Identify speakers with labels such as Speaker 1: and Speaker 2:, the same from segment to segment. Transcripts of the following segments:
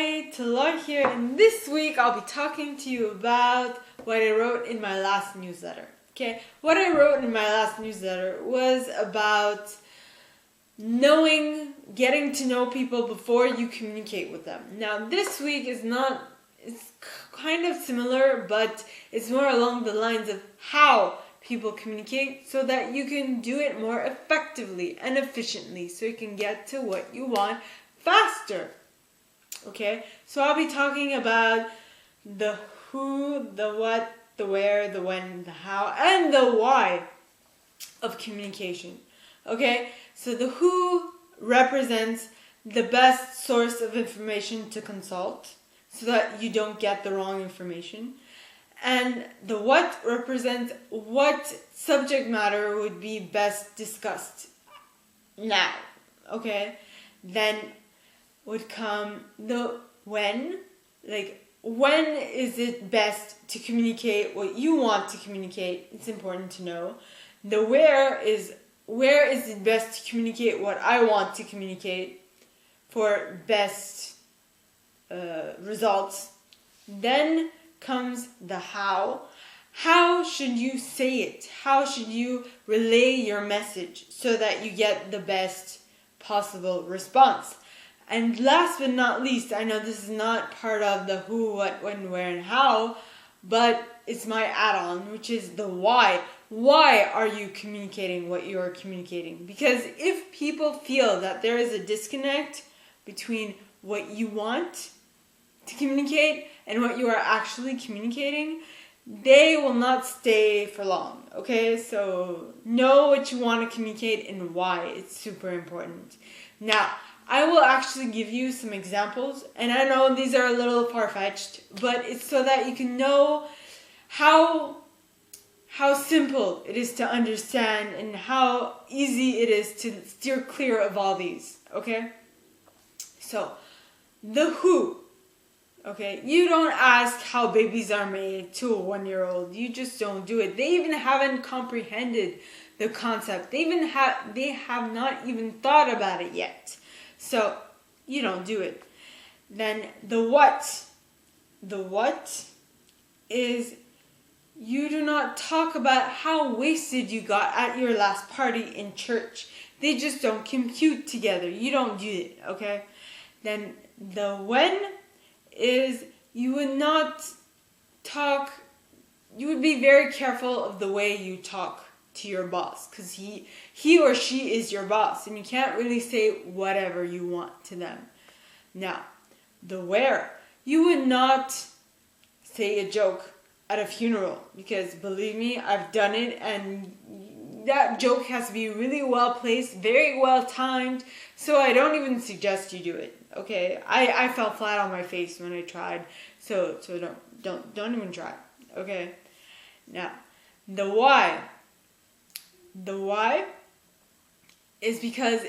Speaker 1: Hi, Talar here, and this week I'll be talking to you about what I wrote in my last newsletter. Okay, what I wrote in my last newsletter was about getting to know people before you communicate with them. Now, this week it's kind of similar, but it's more along the lines of how people communicate so that you can do it more effectively and efficiently so you can get to what you want faster. Okay, so I'll be talking about the who, the what, the where, the when, the how, and the why of communication. Okay, so the who represents the best source of information to consult so that you don't get the wrong information. And the what represents what subject matter would be best discussed now. Okay, then would come the when, like when is it best to communicate what you want to communicate? It's important to know. The where is it best to communicate what I want to communicate for best results. Then comes the how. How should you say it? How should you relay your message so that you get the best possible response? And last but not least, I know this is not part of the who, what, when, where, and how, but it's my add-on, which is the why. Why are you communicating what you are communicating? Because if people feel that there is a disconnect between what you want to communicate and what you are actually communicating, they will not stay for long, okay? So know what you want to communicate and why. It's super important. Now, I will actually give you some examples, and I know these are a little far-fetched, but it's so that you can know how simple it is to understand and how easy it is to steer clear of all these, okay? So, the who, okay? You don't ask how babies are made to a 1-year-old. You just don't do it. They even haven't comprehended the concept. They have not even thought about it yet. So, you don't do it. Then the what. The what is you do not talk about how wasted you got at your last party in church. They just don't compute together. You don't do it, okay? Then the when is you would be very careful of the way you talk to your boss, because he or she is your boss, and you can't really say whatever you want to them. Now, the where. You would not say a joke at a funeral, because believe me, I've done it, and that joke has to be really well placed, very well timed, so I don't even suggest you do it, okay? I fell flat on my face when I tried, so don't even try, okay? Now, the why. The why is because,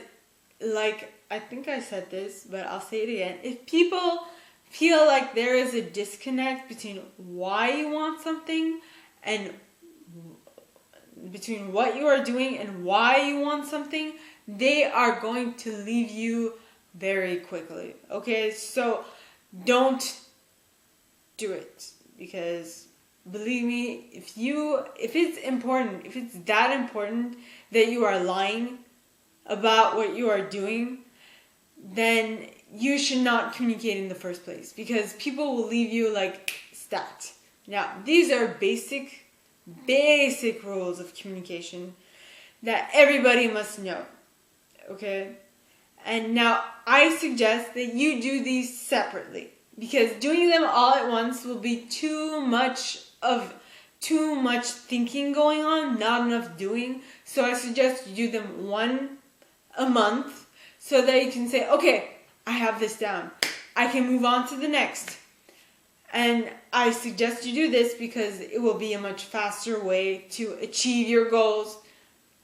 Speaker 1: like, I think I said this, but I'll say it again. If people feel like there is a disconnect between why you want something and between what you are doing and why you want something, they are going to leave you very quickly. Okay, so don't do it, because believe me, if it's that important that you are lying about what you are doing, then you should not communicate in the first place, because people will leave you like stat. Now, these are basic rules of communication that everybody must know, okay? And now, I suggest that you do these separately, because doing them all at once will be too much thinking going on, not enough doing. So I suggest you do them one a month so that you can say, okay, I have this down. I can move on to the next. And I suggest you do this because it will be a much faster way to achieve your goals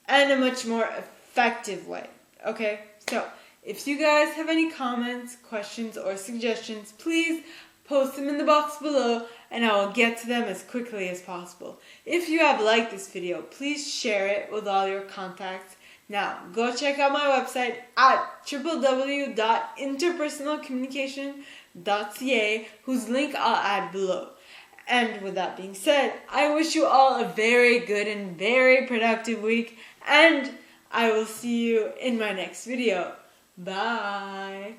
Speaker 1: and a much more effective way. Okay? So, if you guys have any comments, questions, or suggestions, please post them in the box below, and I will get to them as quickly as possible. If you have liked this video, please share it with all your contacts. Now, go check out my website at www.interpersonalcommunication.ca, whose link I'll add below. And with that being said, I wish you all a very good and very productive week, and I will see you in my next video. Bye!